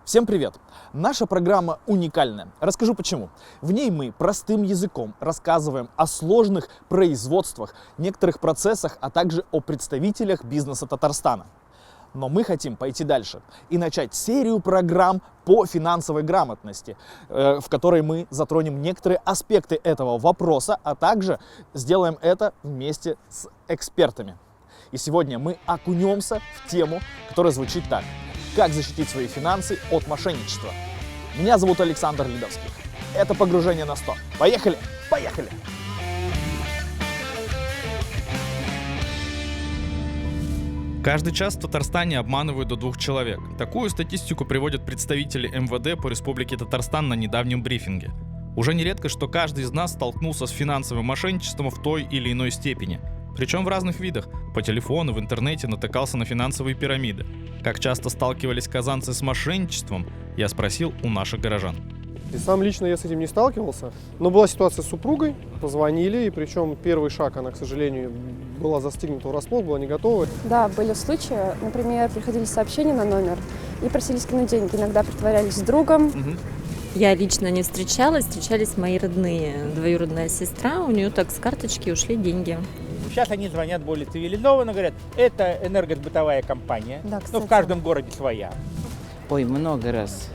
Всем привет! Наша программа уникальная. Расскажу почему. В ней мы простым языком рассказываем о сложных производствах, некоторых процессах, а также о представителях бизнеса Татарстана. Но мы хотим пойти дальше и начать серию программ по финансовой грамотности, в которой мы затронем некоторые аспекты этого вопроса, а также сделаем это вместе с экспертами. И сегодня мы окунемся в тему, которая звучит так. Как защитить свои финансы от мошенничества? Меня зовут Александр Ледовский. Это погружение на 100. Поехали! Поехали! Каждый час в Татарстане обманывают до 2 человек. Такую статистику приводят представители МВД по Республике Татарстан на недавнем брифинге. Уже нередко, что каждый из нас столкнулся с финансовым мошенничеством в той или иной степени. Причем в разных видах. По телефону, в интернете натыкался на финансовые пирамиды. Как часто сталкивались казанцы с мошенничеством, я спросил у наших горожан. И сам лично я с этим не сталкивался, но была ситуация с супругой, позвонили, и причем первый шаг, она, к сожалению, была застигнута врасплох, была не готова. Да, были случаи, например, приходили сообщения на номер и просили скинуть деньги, иногда притворялись с другом. Я лично не встречалась, встречались мои родные, двоюродная сестра, у нее так с карточки ушли деньги. Сейчас они звонят более цивилизованно, говорят, это энергосбытовая компания, Да, в каждом городе своя. Ой, много раз.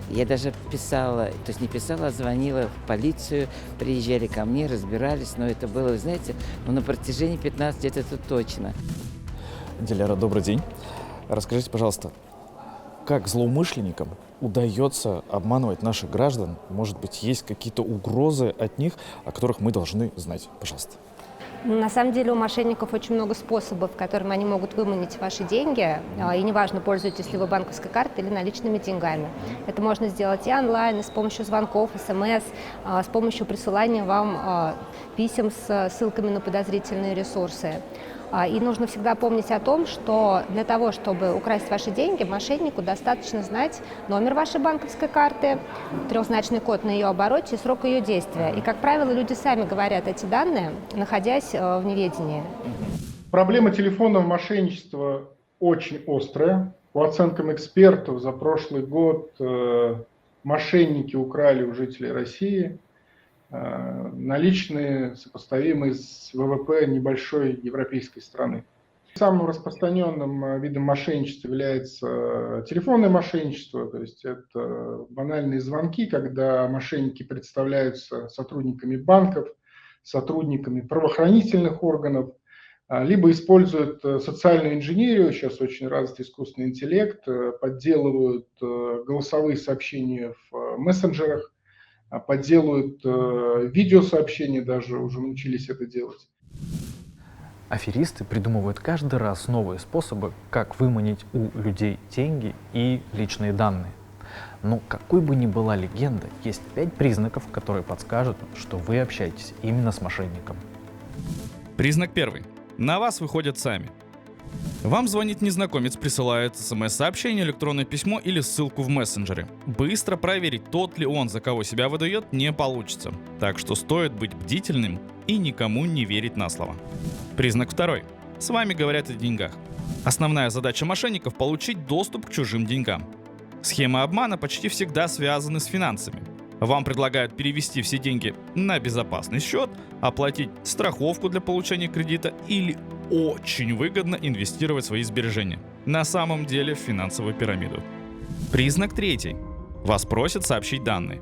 Я даже писала, то есть не писала, а звонила в полицию, приезжали ко мне, разбирались, но это было, вы знаете, на протяжении 15 лет это точно. Диляра, добрый день. Расскажите, пожалуйста, как злоумышленникам удается обманывать наших граждан? Может быть, есть какие-то угрозы от них, о которых мы должны знать? Пожалуйста. На самом деле у мошенников очень много способов, которыми они могут выманить ваши деньги. И неважно, пользуетесь ли вы банковской картой или наличными деньгами. Это можно сделать и онлайн, и с помощью звонков, СМС, с помощью присылания вам писем с ссылками на подозрительные ресурсы. И нужно всегда помнить о том, что для того, чтобы украсть ваши деньги, мошеннику достаточно знать номер вашей банковской карты, трехзначный код на ее обороте и срок ее действия. И, как правило, люди сами говорят эти данные, находясь в неведении. Проблема телефонного мошенничества очень острая. По оценкам экспертов, за прошлый год мошенники украли у жителей России наличные, сопоставимые с ВВП небольшой европейской страны. Самым распространенным видом мошенничества является телефонное мошенничество, то есть это банальные звонки, когда мошенники представляются сотрудниками банков, сотрудниками правоохранительных органов, либо используют социальную инженерию, сейчас очень развит искусственный интеллект, подделывают голосовые сообщения в мессенджерах, подделывают видеосообщения, даже уже научились это делать. Аферисты придумывают каждый раз новые способы, как выманить у людей деньги и личные данные. Но какой бы ни была легенда, есть 5 признаков, которые подскажут, что вы общаетесь именно с мошенником. Признак первый. На вас выходят сами. Вам звонит незнакомец, присылает смс-сообщение, электронное письмо или ссылку в мессенджере. Быстро проверить, тот ли он, за кого себя выдает, не получится. Так что стоит быть бдительным и никому не верить на слово. Признак второй. С вами говорят о деньгах. Основная задача мошенников – получить доступ к чужим деньгам. Схемы обмана почти всегда связаны с финансами. Вам предлагают перевести все деньги на безопасный счет, оплатить страховку для получения кредита или очень выгодно инвестировать свои сбережения. На самом деле в финансовую пирамиду. Признак третий. Вас просят сообщить данные.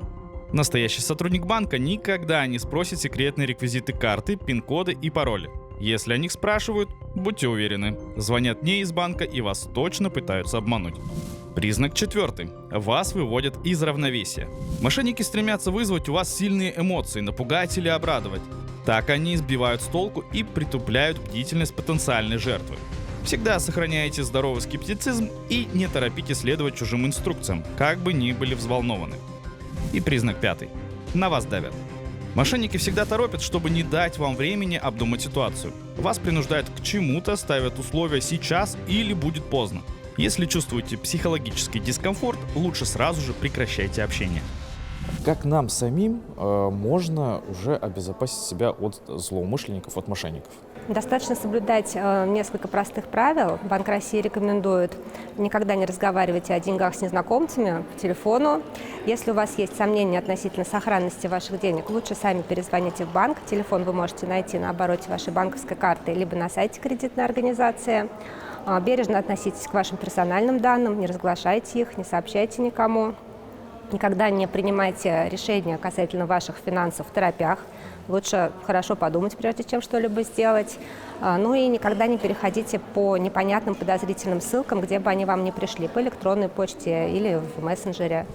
Настоящий сотрудник банка никогда не спросит секретные реквизиты карты, пин-коды и пароли. Если о них спрашивают, будьте уверены, звонят не из банка и вас точно пытаются обмануть. Признак четвертый. Вас выводят из равновесия. Мошенники стремятся вызвать у вас сильные эмоции, напугать или обрадовать. Так они сбивают с толку и притупляют бдительность потенциальной жертвы. Всегда сохраняйте здоровый скептицизм и не торопите следовать чужим инструкциям, как бы ни были взволнованы. И признак пятый. На вас давят. Мошенники всегда торопят, чтобы не дать вам времени обдумать ситуацию. Вас принуждают к чему-то, ставят условия сейчас или будет поздно. Если чувствуете психологический дискомфорт, лучше сразу же прекращайте общение. Как нам самим можно уже обезопасить себя от злоумышленников, от мошенников? Достаточно соблюдать несколько простых правил. Банк России рекомендует никогда не разговаривать о деньгах с незнакомцами по телефону. Если у вас есть сомнения относительно сохранности ваших денег, лучше сами перезвоните в банк. Телефон вы можете найти на обороте вашей банковской карты либо на сайте кредитной организации. Бережно относитесь к вашим персональным данным, не разглашайте их, не сообщайте никому. Никогда не принимайте решения касательно ваших финансов в торопях. Лучше хорошо подумать, прежде чем что-либо сделать. Ну и никогда не переходите по непонятным подозрительным ссылкам, где бы они вам не пришли, по электронной почте или в мессенджере.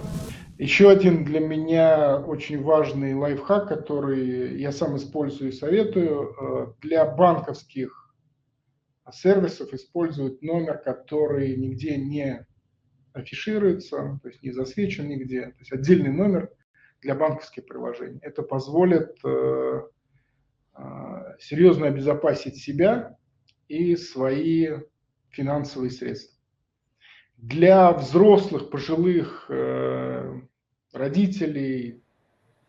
Еще один для меня очень важный лайфхак, который я сам использую и советую. Для банковских сервисов используют номер, который нигде не афишируется, то есть не засвечен нигде, то есть отдельный номер для банковских приложений. Это позволит серьезно обезопасить себя и свои финансовые средства. Для взрослых, пожилых родителей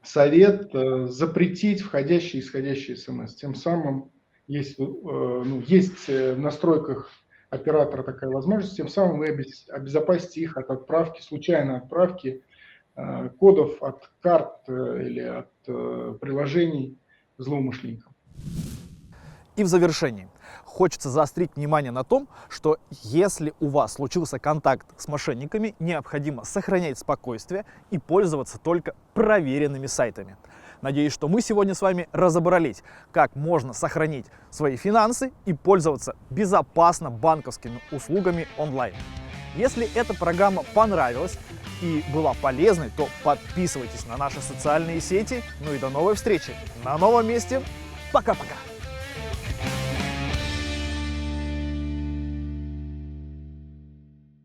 совет запретить входящие и исходящие смс. Тем самым есть в настройках оператора такая возможность, тем самым вы обезопасите их от отправки, случайной отправки кодов от карт или от приложений злоумышленникам. И в завершении хочется заострить внимание на том, что если у вас случился контакт с мошенниками, необходимо сохранять спокойствие и пользоваться только проверенными сайтами. Надеюсь, что мы сегодня с вами разобрались, как можно сохранить свои финансы и пользоваться безопасно банковскими услугами онлайн. Если эта программа понравилась и была полезной, то подписывайтесь на наши социальные сети. Ну и до новой встречи на новом месте. Пока-пока!